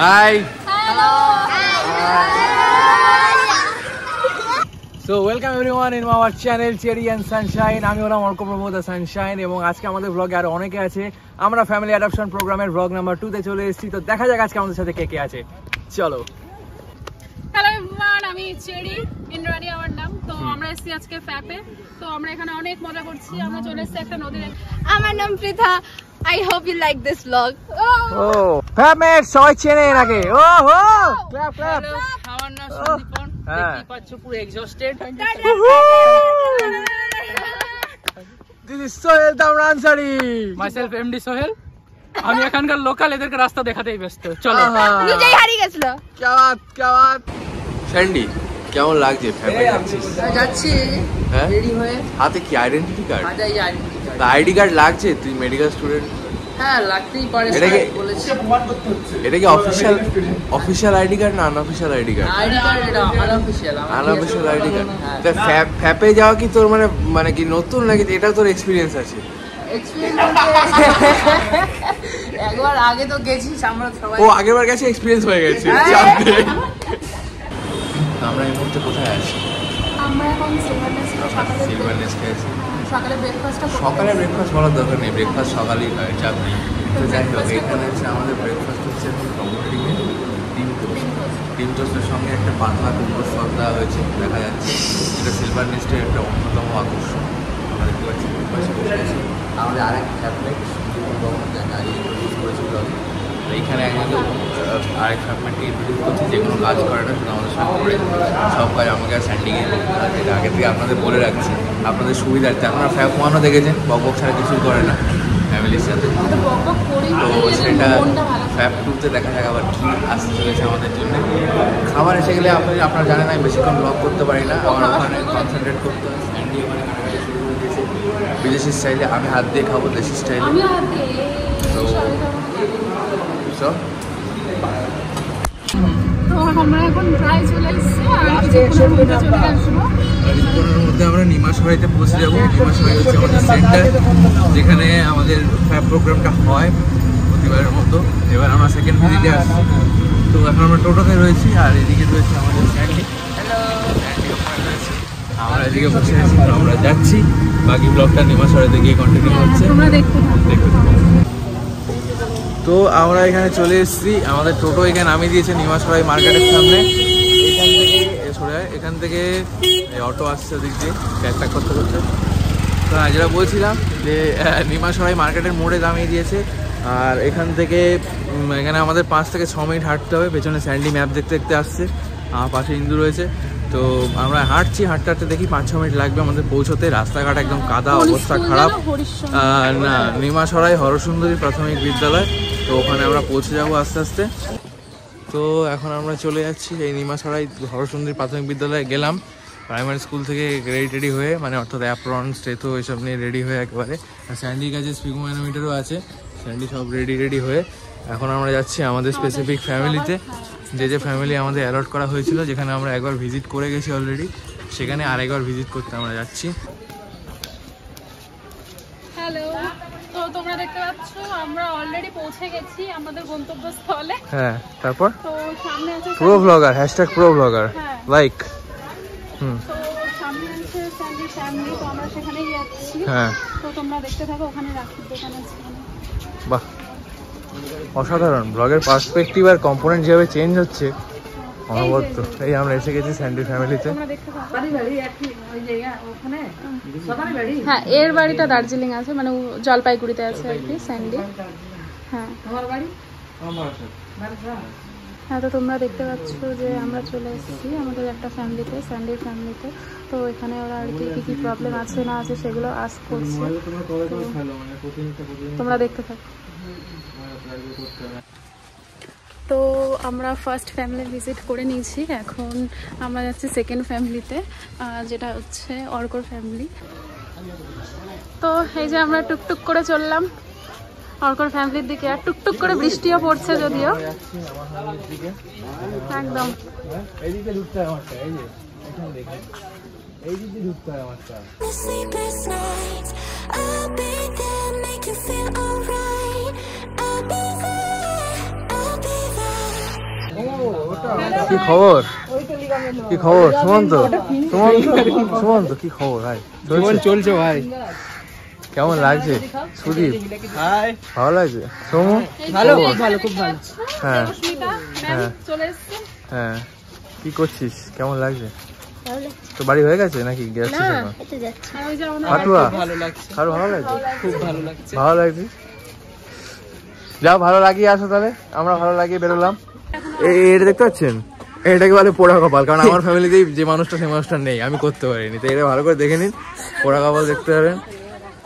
Hi. Hello. So welcome everyone in our channel Cherry and Sunshine. আমি হলাম অর্ক প্রভু the Sunshine এবং আজকে আমাদের ব্লগে আরো অনেকে আছে। আমরা ফ্যামিলি অ্যাডপশন প্রোগ্রামের ব্লগ নাম্বার 2 তে চলে এসেছি। তো দেখা যাক আজকে আমাদের সাথে কে কে আছে। চলো। হ্যালো এভরিওয়ান, আমি চেরি, ইন্দ্রাণী আমার নাম। তো আমরা এসেছি আজকে ফ্যাপে। তো আমরা এখানে অনেক মজা করছি। আমরা চলে এসেছি একটা নদীর। আমার নাম Pritha. I hope you like this vlog. Oh, ফ্যাপমেট সবাই চেনে নাকি? ওহো, ক্ল্যাপ ক্ল্যাপ। আমার নাম সন্দীপন। দেখি পাচ্ছ পুরো exhausted. This is Sohel Damransari. Myself MD Sohel. আমি এখানকার লোকাল, এদেরকে রাস্তা দেখাতেই ব্যস্ত। চলো। নিজেই হারিয়ে গেছিল। क्या बात স্যান্ডি, কেমন লাগছে ফ্যাপে যাচ্ছিস? যাচ্ছি হ্যাঁ রেডি হয়ে। হাতে কি আইডেন্টিটি কার্ড? আজ এই আইডেন্টি কার্ড। আইডি কার্ড লাগছে, তুই মেডিকেল স্টুডেন্ট। হ্যাঁ লাগতেই পারে, এটাকে বলেছে। এটা কি অফিশিয়াল আইডি কার্ড না unofficial ID card? ID card এটা আনঅফিশিয়াল আইডি কার্ড। তা ফ্যাপে যাওয়া কি তোর মানে কি নতুন নাকি এটা তোর এক্সপেরিয়েন্স আছে? একবার আগে তো গেছিস আমরা সবাই। ও আগেরবার গেছে, এক্সপেরিয়েন্স হয়ে গেছে। আমরা এই মুহূর্তে কোথায় আছি? আমরা এখন সিলভার নেস্টে আছি। সকালে সকালে ব্রেকফাস্ট বলার দরকার নেই, ব্রেকফাস্ট সকালেই হয়, চাপ নেই। তো যাই হোক, এখানে হচ্ছে আমাদের ব্রেকফাস্ট হচ্ছে এখন টমেটো ডিম টোস্টের সঙ্গে একটা পাতলা কুমড়োর সস দেওয়া হয়েছে, দেখা যাচ্ছে। এটা সিলভার নেস্টের একটা অন্যতম আকর্ষণ। আমরা দেখতে পাচ্ছি পাশে বসে আছি আমাদের আরেক ফ্যাপমেট ইন্ট্রোডিউস করেছিল। এইখানে একজন আরেক ফ্যাপমেটকে ইন্ট্রোডিউস করছি, যে কোনো কাজ করে না, শুধু আমাদের সঙ্গে করে সব কাজ আমাকে আর স্যান্ডিংয়ে করতে হয়। যেটা আগে থেকে আপনাদের বলে রাখছি, আপনাদের সুবিধার্থে। আপনারা ফ্যাপ ওয়ানও দেখেছেন, বক ছাড়া কিছুই করে না ফ্যামিলির সাথে। তো সেটা ফ্যাপ টুতে দেখা যাক আবার কী আসতে চলেছে আমাদের জন্য। খাবার এসে গেলে আপনারা জানেন আমি বেশিক্ষণ ব্লগ করতে পারি না, আমার ওখানে কনসেন্ট্রেট করতে হয়। স্যান্ডি ওখানে কাটাকাটি শুরু করে দিয়েছে বিদেশি স্টাইলে, আমি হাত দিয়ে খাবো দেশি স্টাইলে। তো আমরা এখন প্রায় চলে এসেছি আর কিছুক্ষণের মধ্যে চলে আসবো। কিছুক্ষণের মধ্যে আমরা নিমাসবাড়িতে পৌঁছে যাবো। নিমাসবাড়ি হচ্ছে আমাদের সেন্টার, যেখানে আমাদের ফ্যাপ প্রোগ্রামটা হয় প্রতিবারের মতো। এবার আমরা সেকেন্ড ভিজিটে আসছি। তো এখন আমরা টোটোতে রয়েছি আর এদিকে রয়েছে আমাদের স্যান্ডি। আমরা এদিকে বসে আছি, আমরা যাচ্ছি। বাকি ব্লগটা নিমাসবাড়িতে গিয়ে কন্টিনিউ হচ্ছে, তোমরা দেখতে থাকো। তো আমরা এখানে চলে এসেছি, আমাদের টোটো এখানে নামিয়ে দিয়েছে নিমাসবাড়ি মার্কেটের সামনে। এখান থেকে অটো আসছে ওদিক দিয়ে ব্যাকপ্যাক করতে করতে। তো যেটা বলছিলাম যে নিমাসবাড়ি মার্কেটের মোড়ে নামিয়ে দিয়েছে। আর এখান থেকে এখানে আমাদের 5 থেকে 6 মিনিট হাঁটতে হবে। পেছনে স্যান্ডি ম্যাপ দেখতে দেখতে আসছে, আমার পাশে ইন্দু রয়েছে। তো আমরা হাঁটতে হাঁটতে দেখি 5-6 মিনিট লাগবে আমাদের পৌঁছতে। রাস্তাঘাট একদম কাদা, অবস্থা খারাপ। না, নিমাসরাই হরসুন্দরী প্রাথমিক বিদ্যালয়। তো ওখানে আমরা পৌঁছে যাবো আস্তে আস্তে। তো এখন আমরা চলে যাচ্ছি এই নিমাসরাই হরসুন্দরী প্রাথমিক বিদ্যালয়ে। গেলাম প্রাইমারি স্কুল থেকে রেডি হয়ে, মানে অর্থাৎ অ্যাপ্রন স্টেথো এসব নিয়ে রেডি হয়ে একেবারে। আর স্যান্ডির কাছে স্পিগোম্যানোমিটারও আছে, স্যান্ডি সব রেডি হয়ে এখন আমরা যাচ্ছি আমাদের স্পেসিফিক ফ্যামিলিতে। যে ফ্যামিলি আমাদের অ্যালট করা হয়েছিল, যেখানে আমরা একবার ভিজিট করে গেছি অলরেডি, সেখানে আরেকবার ভিজিট করতে আমরা যাচ্ছি। হ্যালো, তো তোমরা দেখতে পাচ্ছ আমরা অলরেডি পৌঁছে গেছি আমাদের গন্তব্যস্থলে। হ্যাঁ, তারপর তো সামনে আছে pro blogger, #pro blogger like. তো সামনে আছে স্যান্ডি ফ্যামিলি, তো আমরা সেখানেই যাচ্ছি। হ্যাঁ, তো তোমরা দেখতে থাকো, ওখানে রাখির দোকান আছে। বাহ, অসাধারণ। ব্লগের পার্সপেক্টিভ আর কম্পোনেন্ট যেভাবে চেঞ্জ হচ্ছে অনবদ্য। এই আমরা এসে গেছি স্যান্ডি ফ্যামিলিতে। হ্যাঁ, এর বাড়িটা দার্জিলিং আছে, মানে জলপাইগুড়িতে আছে আর কি স্যান্ডি। হ্যাঁ, হ্যাঁ। তো তোমরা দেখতে পাচ্ছ যে আমরা চলে এসেছি আমাদের একটা ফ্যামিলিতে, স্যান্ডির ফ্যামিলিতে। তো এখানে ওরা আর কি কী প্রবলেম আছে না আছে সেগুলো আস্ক করছে। তোমরা দেখতে থাকো। তো আমরা ফার্স্ট ফ্যামিলি ভিজিট করে নিয়েছি, এখন আমরা যাচ্ছি সেকেন্ড ফ্যামিলিতে, যেটা হচ্ছে অর্কর ফ্যামিলি। তো এই যে আমরা টুকটুক করে চললাম অর্কর ফ্যামিলির দিকে, আর টুকটুক করে বৃষ্টিও পড়ছে যদিও একদম। এইদিকে ঢুকতে হয় আমারটা, এই যে এখানে দেখে এইদিকে ঢুকতে হয় আমারটা। কি খবর? কি খবর সুমন্ত? সুমন্ত কি খবর ভাই? চলছে ভাই। কেমন লাগছে সুদীপ? ভালো লাগছে সোমু? ভালো, খুব ভালো, খুব ভালো। হ্যাঁ হ্যাঁ চলে এসেছে। হ্যাঁ, কি করছিস? কেমন লাগছে? তো বাড়ি হয়ে গেছে নাকি যাচ্ছিস এখন? আর ওই যে আমাদের ফাটুয়া ভালো লাগছে, কারো ভালো লাগছে? খুব ভালো লাগছে। ভালো লাগছে, যাও ভালো লাগিয়ে আসো তাহলে। আমরা ভালো লাগিয়ে বেরোলাম। এটা দেখতে পাচ্ছেন, এটাকে বলে পোড়া কপাল। কারণ আমার ফ্যামিলিতেই যে মানুষটা সেই মানুষটা নেই, আমি করতে পারিনি। তো এটা ভালো করে দেখে নিন, পোড়া কপাল দেখতে পারেন।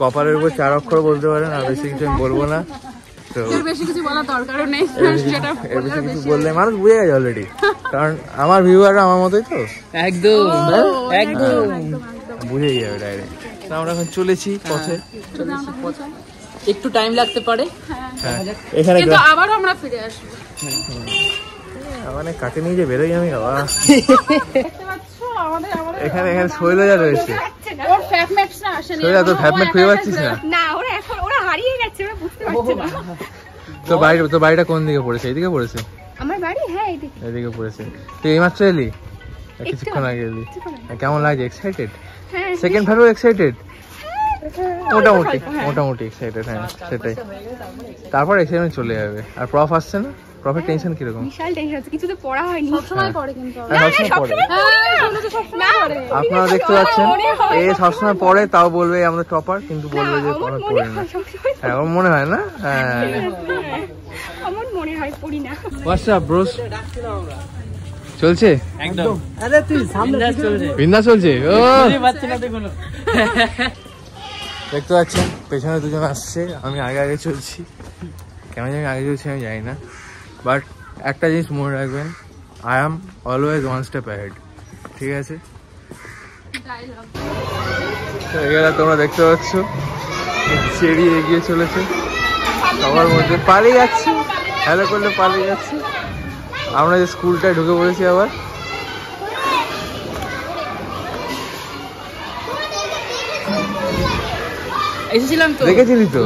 কপালের উপর 4 অক্ষর বলতে পারেন, আর বেশি কিছু আমি বলবো না। তো এর বেশি কিছু বলার দরকারও নেই, যেটা এর বেশি কিছু বললে মানুষ বুঝে গেছে অলরেডি। কারণ আমার ভিউয়াররা আমার মতোই তো, একদম একদম বুঝেই যাবে ডাইরেক্ট। তো আমরা এখন চলেছি পথে। একটু টাইম লাগতে পারে, হ্যাঁ, এখানে কিন্তু আবারও আমরা ফিরে আসবো। মানে কাকে নিয়ে যে বেরোই আমি বাবা। দেখতে পাচ্ছ আমাদের এখানে শৈলজা রয়েছে। ওর ফ্যাপ ম্যাপস না আসেনি। শৈলজা তোর ফ্যাপ ম্যাপ খুঁজে পাচ্ছিস না? না ওরা হারিয়ে গেছে, ওরা বুঝতে পারছে না। তোর বাড়িটা কোন দিকে পড়েছে? এইদিকে পড়েছে? আমার বাড়ি হ্যাঁ এদিকে। এদিকে পড়েছে। তুই এইমাত্র এলি? কিছুক্ষণ আগে এলি? কেমন লাগছে? এক্সাইটেড? হ্যাঁ সেকেন্ড ফ্যামিলি এক্সাইটেড? মোটামুটি এক্সাইটেড। হ্যাঁ সেটাই। তারপর এক্সাইটমেন্ট চলে যাবে। আর প্রফ আসছে না? প্রফের টেনশন কিরকম? বিশাল টেনশন আছে, কিছু তো পড়া হয়নি। সবসময় পড়ে কিন্তু হ্যাঁ, সবসময় পড়ে। সবসময় পড়ে। আপনারা দেখতে পাচ্ছেন এ সবসময় পড়ে, তাও বলবে আমাদের টপার, কিন্তু বলবে যে কোনো পড়ে না। হ্যাঁ, আমার মনে হয় না। হ্যাঁ, আমার মনে হয় পড়ি না। হোয়াটসঅ্যাপ ব্রোস চলছে? একদম। আরে তুই সামনে চলছে, বিন্দাস চলছে। ও বুঝতে পারছি না দেখুন। দেখতে পাচ্ছেন পেছনে দুজন আসছে, আমি আগে আগে চলছি। কেন আমি আগে চলছি আমি জানি না, বাট একটা জিনিস মনে রাখবেন, I am always 1 step ahead. ঠিক আছে? তো এগুলো তোমরা দেখতে পাচ্ছ, চেরি এগিয়ে চলেছে, সবার মধ্যে পালিয়ে যাচ্ছে, হ্যালো করলে পালিয়ে যাচ্ছে। আমরা যে স্কুলটায় ঢুকে পড়েছি আবার। এসেছিলাম তো, দেখেছিলি তো?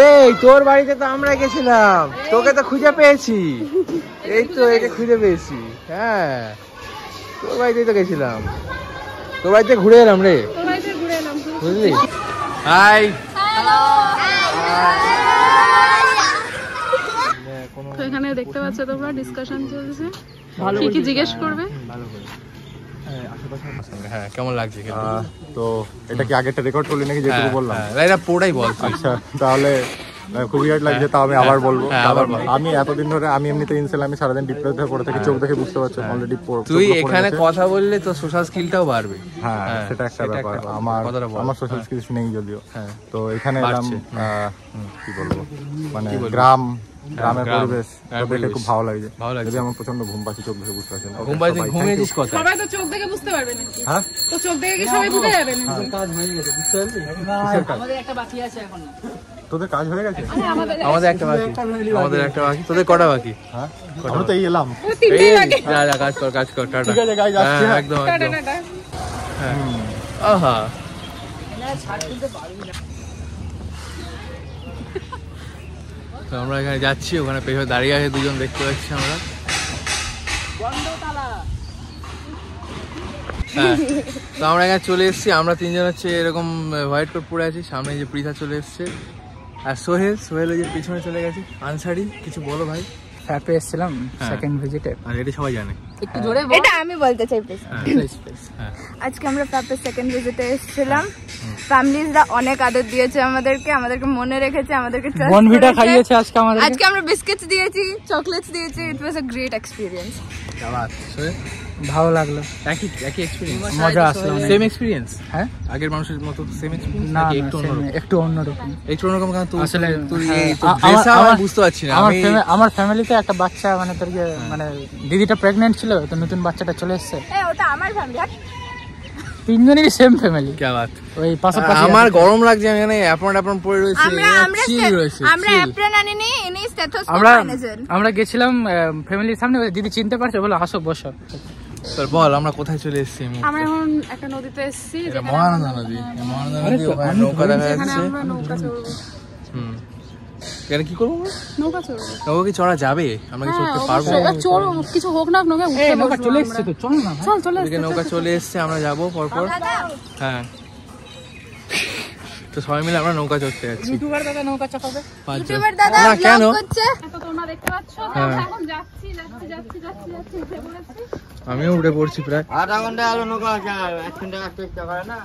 এই তোর বাড়িতে তো আমরা গেছিলাম, তোকে তো খুঁজে পেয়েছি। এই তো একে খুঁজে পেয়েছি। হ্যাঁ, তোর বাড়িতেই তো গেছিলাম, তোর বাড়িতে ঘুরে এলাম রে। বুঝলি? হাই। তো এখানে দেখতে পাচ্ছ তোমরা ডিসকাশন চলছে, কি কি জিজ্ঞেস করবে। হ্যাঁ, কেমন লাগছে? তো এটা কি আগেরটা রেকর্ড করলি নাকি যেটুকু বললাম? এটা পুরোটাই বল। আচ্ছা, তাহলে খুব ইয়ার্ড লাগছে, তাও আমি আবার বলবো। আবার বল। আমি এতদিন ধরে আমি এমনিতে ইনসেল, আমি সারাদিন ডিপ্রেস হয়ে পড়ে থাকি, চোখ দেখে বুঝতে পারছো অলরেডি। তুই এখানে কথা বললে তো সোশ্যাল স্কিলটাও বাড়বে। হ্যাঁ, সেটা একটা ব্যাপার। আমার সোশ্যাল স্কিলস নেই যদিও। তো এখানে এলাম, কি বলবো, মানে গ্রামের পরিবেশ দেখে খুব ভালো লাগছে। যদি আমার প্রচন্ড ঘুম পাচ্ছি, চোখ দেখে বুঝতে পারছি না। ঘুম পাচ্ছি, ঘুমিয়েছিস কথা? সবাই তো চোখ দেখে বুঝতে পারবে নাকি? হ্যাঁ, তো চোখ দেখে কি সবাই বুঝে যাবে নাকি? কাজ হয়ে গেছে, বুঝতে পারলি? আমাদের একটা বাকি আছে এখন। তোদের কাজ হয়ে গেছে? আমাদের একটা বাকি। আমাদের একটা বাকি। তোদের কটা বাকি? হ্যাঁ, আমরা তো এই এলাম। যা কাজ কর, কাজ কর। টাটা। ঠিক আছে গাইজ, আসছি। হ্যাঁ, একদম একদম। হ্যাঁ, আহা, তো আমরা এখানে যাচ্ছি, ওখানে পেছনে দাঁড়িয়ে আছে দুজন, দেখতে পাচ্ছি আমরা। হ্যাঁ, তো আমরা এখানে চলে এসেছি। আমরা তিনজন হচ্ছে এরকম হোয়াইট কোট পরে আছি। সামনে যে পৃথা চলে এসছে, আর সোহেল ওই যে পিছনে চলে গেছে। আনসারি, কিছু বলো ভাই। ফ্যাপে এসেছিলাম সেকেন্ড ভিজিটে। আর এটা সবাই জানে। একটু জোরে বল। এটা আমি বলতে চাই প্লিজ। হ্যাঁ, আজকে আমরা ফ্যাপের সেকেন্ড ভিজিটে এসেছিলাম। ফ্যামিলিজরা অনেক আদর দিয়েছে আমাদেরকে মনে রেখেছে, আমাদেরকে ট্রাস্ট বনভিটা খাইয়েছে আজকে আমাদের। আজকে আমরা বিস্কিটস দিয়েছি, চকলেটস দিয়েছি। ইট ওয়াজ আ গ্রেট এক্সপেরিয়েন্স। ভালো লাগলো, একই এক্সপেরিয়েন্স, মজা আসলো। Same experience. হ্যাঁ, আগের মানুষের মতো সেম এক্সপেরিয়েন্স না নাকি একটু অন্যরকম? একটু অন্যরকম। একটু অন্যরকম কারণ তুই আসলে তুই আমার বুঝতে পারছি না। আমার ফ্যামিলিতে একটা বাচ্চা, মানে তোর মানে দিদিটা প্রেগনেন্ট ছিল, তো নতুন বাচ্চাটা চলে এসেছে। ওটা আমার ফ্যামিলি। তিনজনেরই same family. কি বাত! ওই পাশাপাশি। আমার গরম লাগছে, আমি এখানে অ্যাপ্রন পরে রয়েছি। আমরা অ্যাপ্রন আনিনি, ইনি স্টেথোস্কোপ এনেছেন। আমরা গেছিলাম ফ্যামিলির সামনে, দিদি চিনতে পারছে, বলে আসো বসো। স্যার বল, আমরা কোথায় চলে এসেছি? আমরা এখন একটা নদীতে এসেছি, এটা মহানন্দা নদী। মহানন্দা নদী, ওখানে নৌকা দেখা যেখানে যাচ্ছে। আমরা নৌকা চড়বো। কেন কি করবো? নৌকা চড়বো। নৌকা কি চড়া যাবে? আমরা কি চড়তে পারবো? চড়ো, কিছু হোক না নৌকা উঠে নৌকা চলে এসছে তো, চল না। চল চলে এদিকে নৌকা চলে এসছে, আমরা যাবো পরপর। হ্যাঁ, তো সবাই মিলে আমরা নৌকা চড়তে যাচ্ছি। ইউটিউবার দাদা নৌকা চাপাবে। ইউটিউবার দাদা না, কেন? ব্লগ করছে। তো তোমরা দেখতে পাচ্ছ হ্যাঁ। এখন যাচ্ছি যাচ্ছি যাচ্ছি যাচ্ছি যাচ্ছি উঠে পড়েছি। আমিও উঠে পড়ছি প্রায়। আধা ঘন্টা হলো নৌকা, 1 ঘন্টা একটা করে না।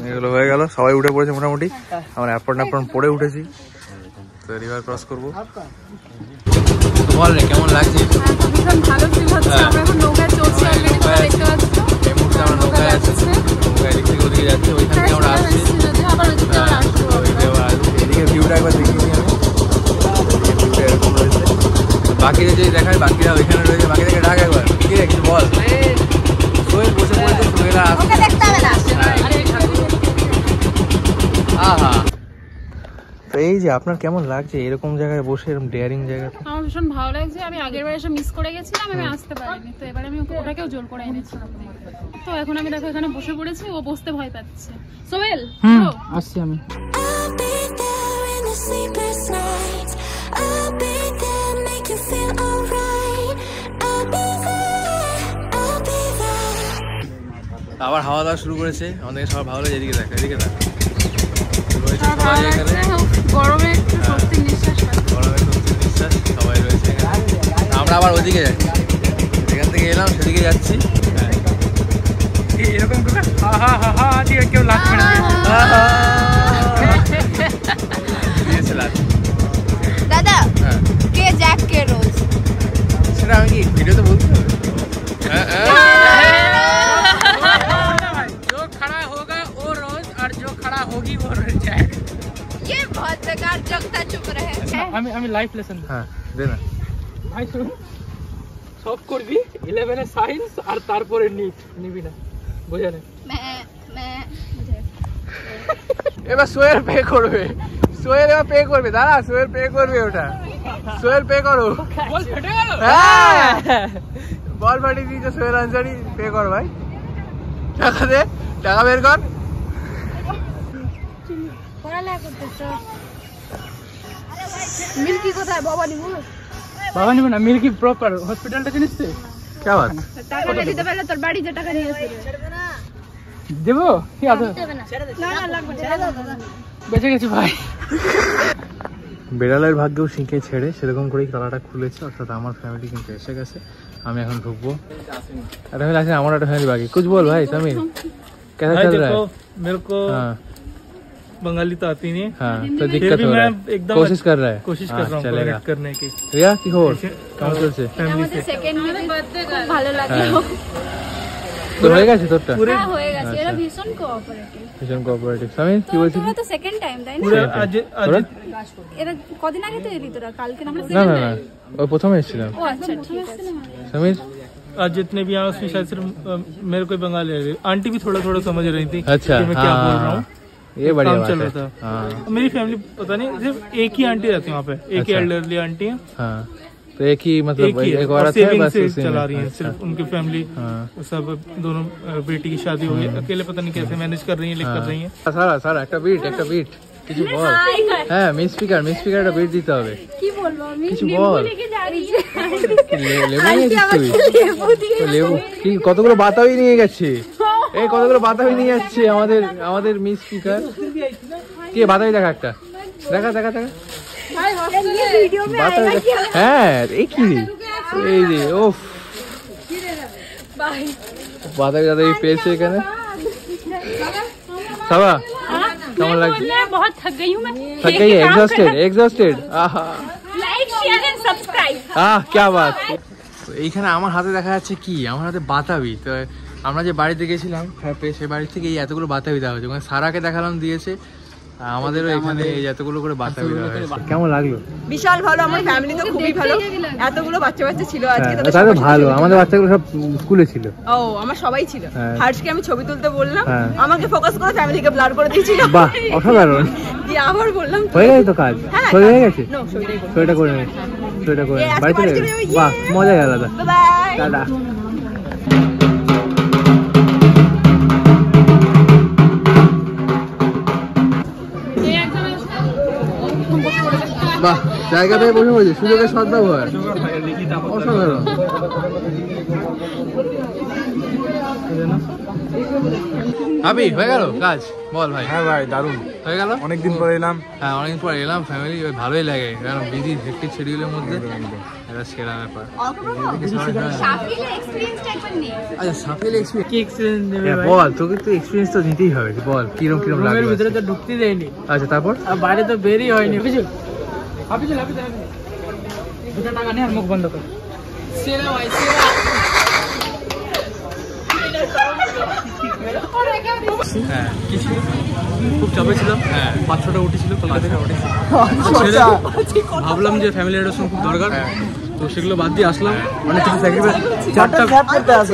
এগুলো হয়ে গেল, সবাই উঠে পড়েছে মোটামুটি। আমরা অ্যাপন পড়ে উঠেছি, তো রিভার ক্রস করবো। বল রে, কেমন লাগছে? ভীষণ ভালো ফিল হচ্ছে। আমরা এখন নৌকায় চলছি, অলরেডি তোমরা দেখতে পাচ্ছ। এই মুহূর্তে আমরা নৌকায় আছি, নৌকা এদিক থেকে ওদিকে যাচ্ছি, ওইখান থেকে আমরা আসছি। আবার ওইদিকে আবার আসবো। এদিকে ভিউটা একবার দেখিয়ে আমি, ভিউটা এরকম রয়েছে। বাকিদের যদি দেখায়, বাকিরা ওইখানে রয়েছে, বাকিদেরকে ডাক একবার। কি রে, কিছু বল। সোহেল বসে পড়েছে, সোহেল আর ওকে দেখতে হবে না। আহা। তো এই যে আপনার কেমন লাগছে এরকম জায়গায় বসে, এরকম ডেয়ারিং জায়গাতে? আমার ভীষণ ভালো লাগছে। আমি আগের বার এসে মিস করে গেছিলাম, আমি আসতে পারিনি, তো এবারে আমি ওটাকেও জোর করে এনেছিলাম। তো এখন আমি দেখো এখানে বসে পড়েছি, ও বসতে ভয় পাচ্ছে। সোহেল আসছি আমি। I'll be there in the sleepless nights. I'll be there, make you feel alright. I'll be there, I'll be there. আবার হাওয়া দাওয়া শুরু করেছে, আমাদের সবার ভালো লাগে। এদিকে দেখ, এদিকে দেখ, গরমে একটু স্বস্তির নিঃশ্বাস পাচ্ছি। গরমে স্বস্তির নিঃশ্বাস, সবাই রয়েছে এখানে। আমরা আবার ওদিকে যাচ্ছি, এখান থেকে এলাম সেদিকে যাচ্ছি। এরকম করে হা হা হা হা দিয়ে কেউ লাগবে না। দিয়েছে লাগ। দাদা হ্যাঁ, কে জ্যাক কে রোজ? সেটা আমি কি ভিডিওতে বলতে হবে? जो खड़ा होगा वो रोज और जो खड़ा होगी वो रह जाए। ये बहुत बेकार जोक था, चुप रहे। আমি লাইফ লেসন হ্যাঁ, দে না। ভাই শুন, সব করবি 11 এ সায়েন্স আর তারপরে নিবি না, বুঝা না? मैं এবার সোহেল পে করবে, সোহেল এবার পে করবে। দাঁড়া, সোহেল পে করবে ওটা। সোহেল পে করো। বল ফেটে গেল। হ্যাঁ, বল ফাটি দিয়েছে সোহেল আনসারি। পে কর ভাই, টাকা দে, টাকা বের কর। मिल्की কোথায়? বাবা নিবো বাবা নিবি না, মিল্কি প্রপার হসপিটালটা চিনিস তো? কে বাত? টাকাটা দিতে পারলে তোর বাড়ি যে টাকা নিয়ে আসবে। দেবো কি আছে? না না লাগবে, ছেড়ে দাও দাদা। বেঁচে গেছি ভাই। বেড়ালের ভাগ্যেও শিখে ছেড়ে সেরকম করেই তালাটা খুলেছে, অর্থাৎ আমার ফ্যামিলি কিন্তু এসে গেছে। আমি এখন ঢুকবো। একটা ফ্যামিলি আছে, আমার একটা ফ্যামিলি বাকি। कुछ बोल भाई समीर, कैसा चल रहा है? मेरे को हाँ बंगाली तो आती नहीं है, हाँ, तो फिर दिक्कत भी हो रहा मैं है, एकदम कोशिश कर रहा है। कोशिश कर हाँ, रहा हूँ चलेगा। करेक्ट करने की। रिया की खबर কেমন চলছে? फैमिली से সেকেন্ড খুব ভালো লাগলো। তো হয়ে গেছে তোরটা? হ্যাঁ হয়ে গেছে, এরা ভীষণ কোঅপারেটিভ। ভীষণ কোঅপারেটিভ। সামির কি বলছিস? তোরা তো সেকেন্ড টাইম তাই না? पूरा आज आज এরা কদিন আগে তো এলি তোরা? কালকে না? না না না, ওই প্রথমে এসেছিলাম। ও আচ্ছা ঠিক আছে। সামির आज जितने भी यहाँ उसमें शायद सिर्फ मेरे को ही बंगाली आ रही। आंटी भी थोड़ा थोड़ा समझ रही थी अच्छा, कि मैं क्या बोल रहा हूँ। ये बढ़िया काम बात चल है। रहा था। हाँ मेरी फैमिली पता नहीं, सिर्फ एक ही आंटी रहती है वहाँ पे, एक ही अच्छा। एल्डरली आंटी है, हाँ, तो एक ही मतलब एक ही है, एक और औरत है सेविंग बस से उसी चला में। रही है। अच्छा। सिर्फ उनकी फैमिली हाँ। सब दोनों बेटी की शादी हो गई, अकेले पता नहीं कैसे मैनेज कर रही है, लेकर रही है। সারা সারা একটা বিট কিছু বল। হ্যাঁ, মিস স্পিকার একটা বিট দিতে হবে। কি বলবো আমি? কিছু বল। লিখে যাচ্ছি। লেবু নিয়েছিস তুই? তো লেবু কি কতগুলো বাতাবি নিয়ে গেছে। এই কতগুলো বাতাবি নিয়ে যাচ্ছে আমাদের মিস স্পিকার। কে বাতাবি দেখা একটা, দেখা ভিডিও में বাতাবি आएगा क्या? হ্যাঁ, এই কি রে? এই যে ওফ, বাতাবি পেয়েছে এখানে। সাবা কেমন লাগছে? बहुत थक गई हूँ मैं। थक गई है? एग्जॉस्टेड आहा लाइक शेयर एंड सब्सक्राइब। আহ क्या बात। তো এইখানে আমার হাতে দেখা যাচ্ছে কি, আমার হাতে বাতাবি। তো আমরা যে বাড়িতে গেছিলাম সেই বাড়ি থেকে এই এতগুলো বাতাবি দেওয়া হয়েছে। মানে সারাকে দেখালাম দিয়েছে, আমাদেরও এখানে এই এতগুলো করে বাতাবি দেওয়া হয়েছে। কেমন লাগলো? বিশাল ভালো, আমার ফ্যামিলি তো খুবই ভালো। এতগুলো বাচ্চা ছিল আজকে, হ্যাঁ, তাহলে ভালো। আমাদের বাচ্চাগুলো সব স্কুলে ছিল। ও আমার সবাই ছিল। হ্যাঁ। হার্ষকে আমি ছবি তুলতে বললাম, হ্যাঁ। আমাকে ফোকাস করে ফ্যামিলিকে ব্লার করে দিয়েছিল। বাহ, অসাধারণ। দিয়ে আবার বললাম হয়ে গেছে তো কাজ? হ্যাঁ, হয়ে গেছে? নো ছবিটাই করব। ছবিটা করে নে, ছবিটা করে নে। বাড়ি চলে যাবে? বাহ, মজাই আলাদা। Bye bye. টাটা। এই একজন বাহ, জায়গাটায় বসে পড়েছে, সুযোগের সদ্ব্যবহার, অসাধারণ। আবি হয়ে গেল কাজ? বল ভাই। হ্যাঁ ভাই, দারুণ হয়ে গেল। অনেকদিন পরে এলাম। হ্যাঁ, অনেকদিন পরে এলাম, ফ্যামিলি ভালোই লাগে, কারণ বিজি হেক্টিক শিডিউলের মধ্যে এটা সেরা ব্যাপার। আচ্ছা, সাফেল এক্সপেরিয়েন্স, কি এক্সপিরিয়েন্স দেবে ভাই? বল, তোকে তো এক্সপেরিয়েন্স তো নিতেই হবে, বল কিরম কিরম রুমের লাগবে। ভিতরে তো ঢুকতে দেয়নি, আচ্ছা, তারপর আর বাইরে তো বেরই হয়নি। বুঝলি হাফিজুল, দুটো টাকা নিয়ে আর মুখ বন্ধ কর। সেরা ভাই, সেরা। হ্যাঁ, কিছু খুব চাপে ছিলাম। হ্যাঁ, 5-6টা উঠেছিল কলকাতা থেকে। ভাবলাম যে ফ্যামিলি এডুকেশন খুব দরকার, তো সেগুলো বাদ দিয়ে আসলাম। অনেক কিছু স্যাক্রিফাইস,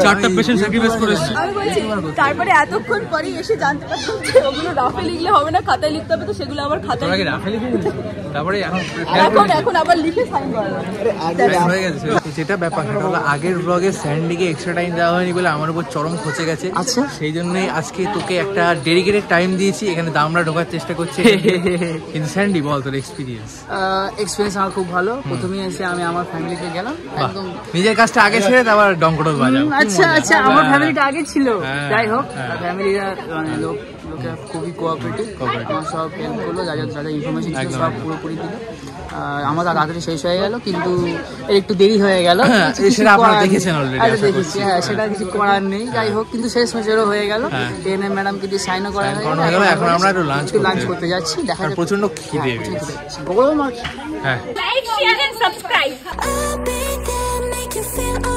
চারটা পেশেন্ট স্যাক্রিফাইস করে এসেছি। আমি বলছি তারপরে এতক্ষণ পরে এসে জানতে পারলাম যে ওগুলো রাফে লিখলে হবে না, খাতায় লিখতে হবে। তো সেগুলো আমার খাতায় তোরা কি রাফে লিখে নিয়েছিস? তারপরে এখন আবার লিখে সাইন করা হয়ে গেছে। যেটা ব্যাপার সেটা হলো, আগের ব্লগে স্যান্ডিকে এক্সট্রা টাইম দেওয়া হয়নি বলে আমার উপর চরম খচে গেছে। আচ্ছা, সেই জন্যই আজকে তোকে একটা ডেডিকেটেড টাইম দিয়েছি, এখানে দামরা ঢোকার চেষ্টা করছি। কিন্তু স্যান্ডি বল তোর এক্সপিরিয়েন্স। এক্সপিরিয়েন্স আমার খুব ভালো। প্রথমেই এসে আমি আমার ফ্যামিলিকে গেলাম একদম। নিজের কাজটা আগে ছেড়ে তারপর ডঙ্কটল বাজাও। আচ্ছা আচ্ছা, আমার ফ্যামিলিটা আগে ছিল। যাই হোক, ফ্যামিলিরা মানে লোকেরা খুবই কোঅপারেটিভ, সব হেল্প করলো, যা যা ইনফরমেশন ছিল সব পুরোপুরি দিল। আমার তাড়াতাড়ি শেষ হয়ে গেল, কিন্তু একটু দেরি হয়ে গেল। সেটা আপনারা দেখেছেন অলরেডি। দেখেছি, হ্যাঁ, সেটা কিছু করার নেই। যাই হোক, কিন্তু শেষ মেশেরও হয়ে গেল। ট্রেনে ম্যাডামকে দিয়ে সাইনও করা হয়ে গেল। এখন আমরা একটু লাঞ্চ করতে যাচ্ছি। দেখা যাক, প্রচন্ড খিদে পেয়েছে। গরম আর হ্যাঁ, Like, share and subscribe. I'll be there, make you feel